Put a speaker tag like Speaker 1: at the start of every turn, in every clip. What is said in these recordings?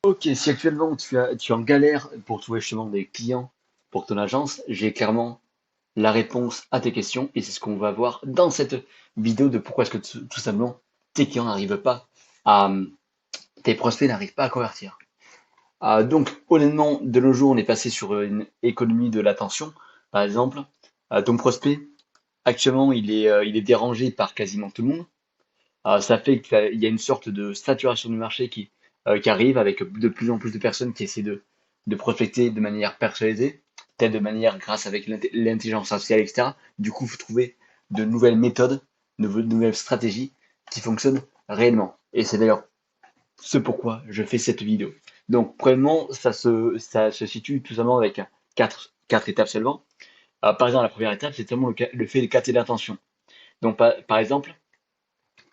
Speaker 1: Ok, si actuellement tu es en galère pour trouver justement des clients pour ton agence, j'ai clairement la réponse à tes questions et c'est ce qu'on va voir dans cette vidéo de pourquoi est-ce que tout simplement tes clients n'arrivent pas à, tes prospects n'arrivent pas à convertir. Donc honnêtement, de nos jours, on est passé sur une économie de l'attention. Par exemple, ton prospect, actuellement, il est dérangé par quasiment tout le monde. Ça fait qu'il y a une sorte de saturation du marché qui arrive avec de plus en plus de personnes qui essaient de prospecter de manière personnalisée, peut-être de manière grâce avec l'intelligence artificielle, etc. Du coup, il faut trouver de nouvelles méthodes, de nouvelles stratégies qui fonctionnent réellement. Et c'est d'ailleurs ce pourquoi je fais cette vidéo. Donc, premièrement, ça se situe tout simplement avec quatre étapes seulement. Par exemple, la première étape, c'est seulement le fait de capter l'attention. Donc, par exemple,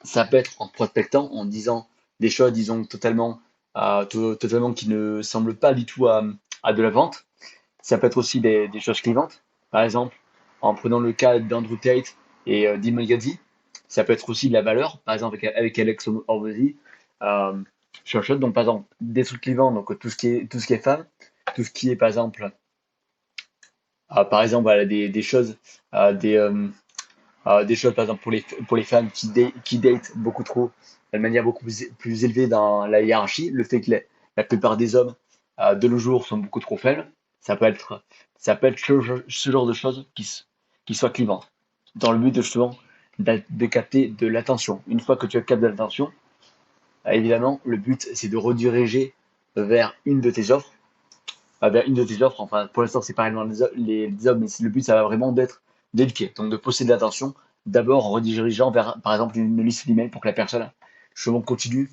Speaker 1: ça peut être en prospectant, en disant des choses, disons, totalement qui ne semblent pas du tout à de la vente. Ça peut être aussi des choses clivantes. Par exemple, en prenant le cas d'Andrew Tate et Dean Gadzhi, ça peut être aussi de la valeur. Par exemple, avec Alex Hormozy, euh, sur le shot. Donc, par exemple, des trucs clivants, donc tout ce qui est femme, tout ce qui est, par exemple, voilà, des choses, des, des choses, par exemple, pour les femmes qui datent beaucoup trop, de manière beaucoup plus élevée dans la hiérarchie, le fait que la plupart des hommes de nos jours sont beaucoup trop faibles, ça peut être, ça peut être ce genre de choses qui soient clivantes, dans le but de justement de capter de l'attention. Une fois que tu as capté de l'attention, évidemment, le but c'est de rediriger vers une de tes offres, vers une de tes offres. Enfin, pour l'instant, c'est pas réellement les hommes, mais le but, ça va vraiment d'être d'éduquer, donc de posséder l'attention, d'abord en redirigeant vers, par exemple, une liste d'emails pour que la personne justement continue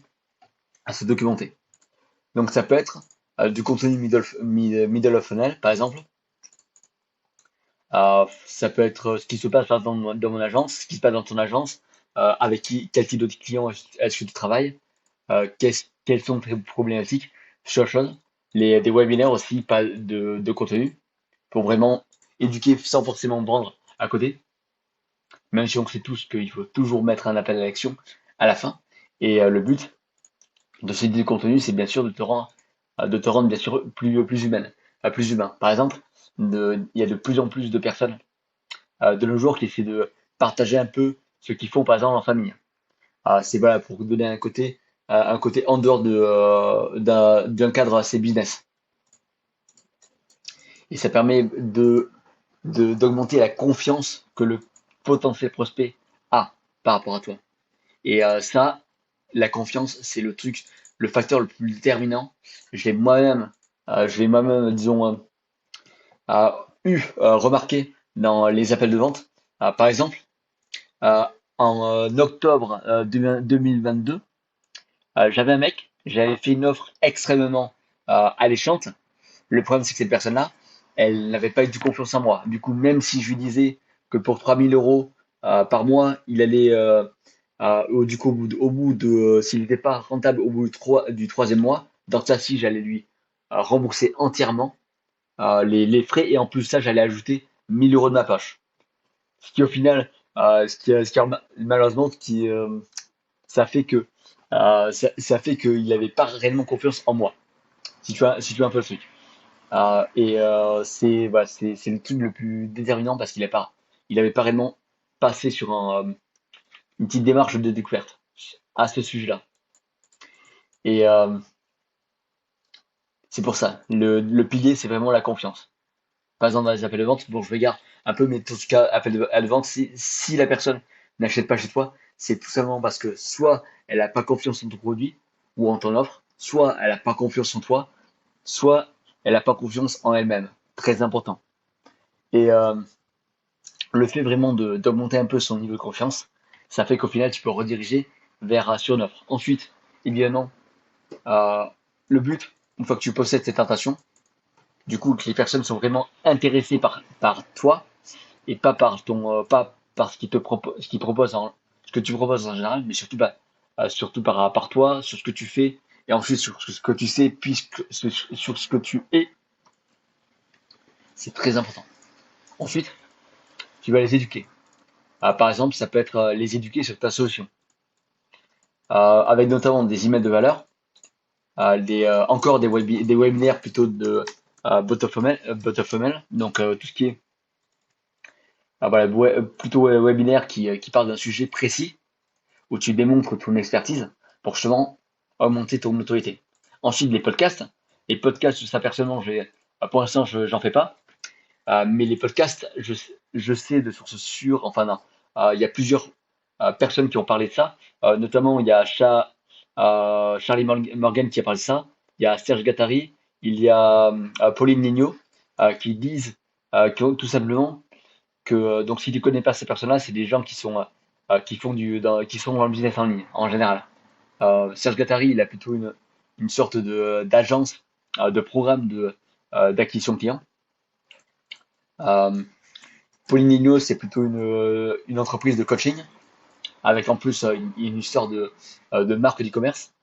Speaker 1: à se documenter. Donc, ça peut être du contenu middle of funnel, par exemple. Ça peut être ce qui se passe par exemple, dans mon agence, ce qui se passe dans ton agence, avec quel type de clients est-ce que tu travailles, quelles sont tes problématiques, sur chose. Des webinaires aussi, pas de contenu, pour vraiment éduquer sans forcément vendre à côté, même si on sait tous qu'il faut toujours mettre un appel à l'action à la fin. Et le but de ces du contenu, c'est bien sûr de te rendre bien sûr plus humaine, plus humain. Par exemple, il y a de plus en plus de personnes de nos jours qui essaient de partager un peu ce qu'ils font par exemple en famille. C'est voilà pour donner un côté en dehors d'un cadre assez business. Et ça permet d'augmenter la confiance que le potentiel prospect a par rapport à toi. Et ça, la confiance, c'est le facteur le plus déterminant. Je l'ai moi-même, disons, remarqué dans les appels de vente. Par exemple, euh, en octobre 2022, j'avais un mec, j'avais fait une offre extrêmement alléchante. Le problème, c'est que cette personne-là, elle n'avait pas du tout confiance en moi. Du coup, même si je lui disais que pour 3 000 € par mois, il allait, du coup, s'il n'était pas rentable au bout du troisième mois, dans ce cas-ci, j'allais lui rembourser entièrement les frais et en plus ça, j'allais ajouter 1 000 € de ma poche. Ce qui au final, malheureusement, ça fait que ça fait qu'il n'avait pas réellement confiance en moi. Si tu vois un peu le truc. Et c'est voilà, c'est le truc le plus déterminant parce qu'il avait pas réellement passé sur une petite démarche de découverte à ce sujet-là. Et c'est pour ça, le pilier, c'est vraiment la confiance. Par exemple, dans les appels de vente, bon, je regarde un peu, mais dans ce cas, appel de vente, si la personne n'achète pas chez toi, c'est tout simplement parce que soit elle n'a pas confiance en ton produit ou en ton offre, soit elle n'a pas confiance en toi, soit elle n'a pas confiance en elle-même. Très important. Et le fait vraiment d'augmenter un peu son niveau de confiance, ça fait qu'au final, tu peux rediriger vers sur une offre. Ensuite, évidemment, euh, le but, une fois que tu possèdes cette tentation, du coup, que les personnes sont vraiment intéressées par toi et pas par ce que tu proposes en général, mais surtout par toi, sur ce que tu fais, et ensuite sur ce que tu sais, sur ce que tu es, c'est très important. Ensuite, tu vas les éduquer. Par exemple, ça peut être les éduquer sur ta solution, avec notamment des emails de valeur, encore des webinaires plutôt de bot of funnel. Donc tout ce qui est voilà, plutôt webinaire qui parle d'un sujet précis où tu démontres ton expertise pour justement augmenter ton autorité. Ensuite, les podcasts. Les podcasts, ça personnellement, pour l'instant, j'en fais pas. Mais les podcasts, je sais de sources sûres, enfin non, il y a plusieurs personnes qui ont parlé de ça. Notamment, il y a Charlie Morgan qui a parlé de ça. Il y a Serge Gattari. Il y a Pauline Nigno qui disent tout simplement que donc si tu connais pas ces personnes-là, c'est des gens qui sont dans le business en ligne en général. Serge Gattari, il a plutôt une sorte de d'agence, de programme d'acquisition client. Euh, Pauline c'est plutôt une entreprise de coaching, avec en plus une histoire de marque d'e-commerce.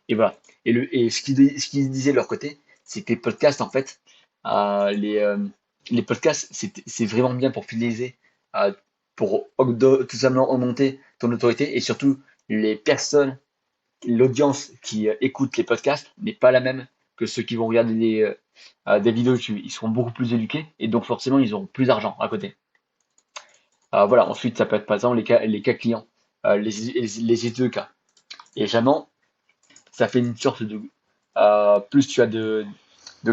Speaker 1: Et voilà. Et ce qu'ils disaient de leur côté, c'est que les podcasts, en fait, les podcasts, c'est vraiment bien pour fidéliser, euh, pour tout simplement augmenter ton autorité et surtout les personnes, l'audience qui écoute les podcasts n'est pas la même que ceux qui vont regarder des vidéos YouTube. Ils seront beaucoup plus éduqués et donc forcément ils auront plus d'argent à côté. Voilà, ensuite ça peut être par exemple les cas clients, les I2 cas. Et jamais ça fait une sorte de plus tu as de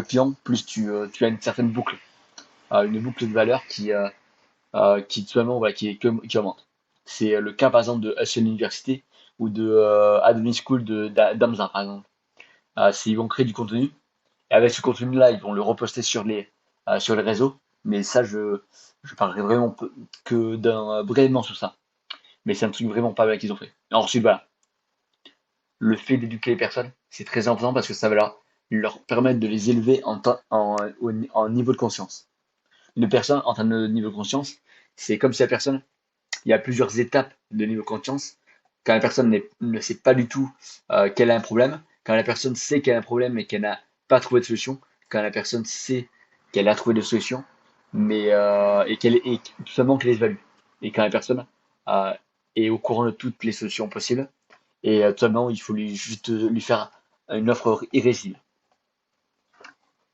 Speaker 1: clients, plus tu as une certaine boucle, une boucle de valeur qui tout simplement voilà, qui augmente. C'est le cas par exemple de Hustle University ou de Admin School d'Amza par exemple. Ils vont créer du contenu et avec ce contenu-là, ils vont le reposter sur les réseaux. Mais ça, je parlerai vraiment que brièvement sur ça. Mais c'est un truc vraiment pas mal qu'ils ont fait. Ensuite, voilà, le fait d'éduquer les personnes, c'est très important parce que ça va leur permettre de les élever en niveau de conscience. Une personne en termes de niveau de conscience, c'est comme si la personne, il y a plusieurs étapes de niveau de conscience. Quand la personne ne sait pas du tout qu'elle a un problème, quand la personne sait qu'elle a un problème et qu'elle n'a pas trouvé de solution, quand la personne sait qu'elle a trouvé des solutions, mais et tout simplement qu'elle les évalue. Et quand la personne euh, est au courant de toutes les solutions possibles, et tout simplement il faut juste lui faire une offre irrésistible.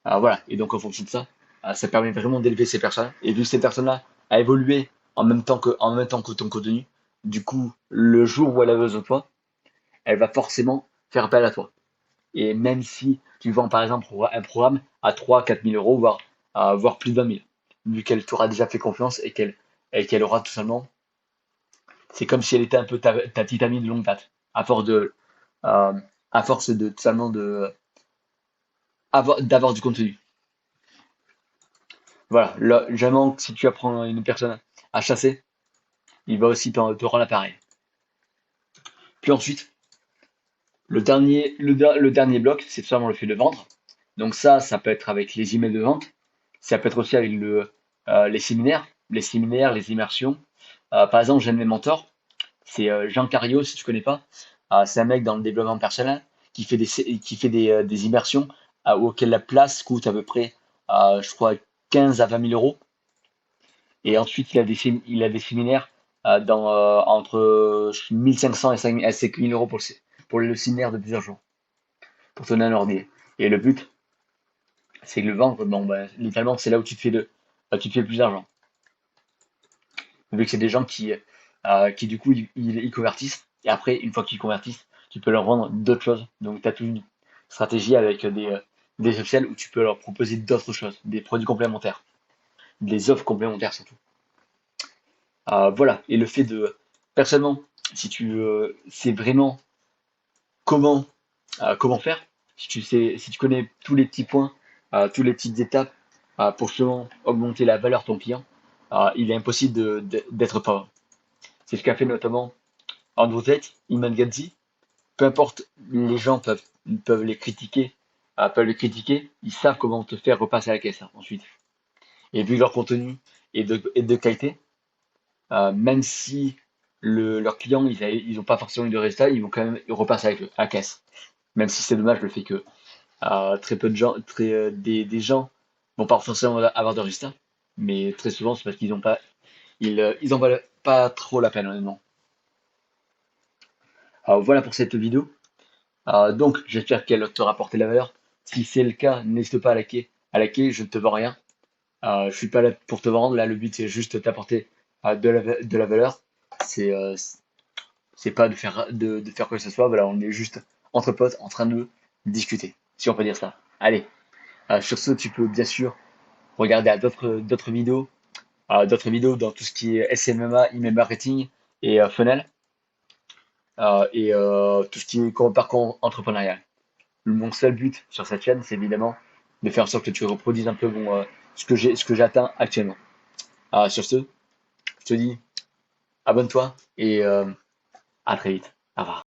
Speaker 1: Alors voilà, et donc en fonction de ça, ça permet vraiment d'élever ces personnes. Et vu que ces personnes-là a évolué en même temps que ton contenu, du coup, le jour où elle a besoin de toi, elle va forcément faire appel à toi. Et même si tu vends par exemple un programme à 3 000 à 4 000 euros, voire plus de 20 000, vu qu'elle t'aura déjà fait confiance et qu'elle aura tout simplement, c'est comme si elle était un peu ta petite amie de longue date, euh, à force de tout simplement d'avoir du contenu. Voilà, là, jamais si tu apprends une personne à chasser, il va aussi te rendre l'appareil. Puis ensuite, le dernier bloc, c'est tout simplement le fait de vendre. Donc ça peut être avec les emails de vente. Ça peut être aussi avec les séminaires, les immersions. Par exemple, j'ai un de mes mentors, c'est Jean Cario, si tu connais pas. C'est un mec dans le développement personnel qui fait des immersions auxquelles la place coûte à peu près, je crois, 15 à 20 000 euros. Et ensuite, il a des séminaires entre 1500 et 5 000 euros pour le séminaire de plusieurs jours, pour te donner un ordre d'idée. Et le but, c'est que le vendre, bon, bah, littéralement, c'est là où tu te fais le plus d'argent. Vu que c'est des gens qui du coup, ils convertissent. Et après, une fois qu'ils convertissent, tu peux leur vendre d'autres choses. Donc, tu as toute une stratégie avec des upsells où tu peux leur proposer d'autres choses, des produits complémentaires, des offres complémentaires surtout. Voilà. Et le fait personnellement, si tu sais vraiment comment, comment faire, si tu connais tous les petits points, toutes les petites étapes pour justement augmenter la valeur de ton client, il est impossible d'être pauvre. C'est ce qu'a fait notamment Andrew Tate, Iman Gadzhi. Peu importe, les gens peuvent les critiquer, ils savent comment te faire repasser à la caisse ensuite. Et vu que leur contenu est de qualité, même si leurs clients ils ont pas forcément eu de résultats, ils vont quand même repasser avec à la caisse. Même si c'est dommage le fait que très peu de gens, des gens vont pas forcément avoir de résultats, mais très souvent c'est parce ils en valent pas trop la peine honnêtement. Alors voilà pour cette vidéo. Donc, j'espère qu'elle te rapporté de la valeur. Si c'est le cas, n'hésite pas à liker. À liker, je ne te vends rien. Je suis pas là pour te vendre. Là, le but, c'est juste t'apporter de la valeur. C'est c'est pas de faire quoi que ce soit. Voilà, on est juste entre potes en train de discuter, si on peut dire ça. Allez, sur ce, tu peux bien sûr regarder à d'autres vidéos dans tout ce qui est SMMA, email marketing et funnel tout ce qui est parcours entrepreneurial. Mon seul but sur cette chaîne, c'est évidemment de faire en sorte que tu reproduises un peu ce que j'atteins actuellement. Sur ce, je te dis abonne-toi et à très vite. Au revoir.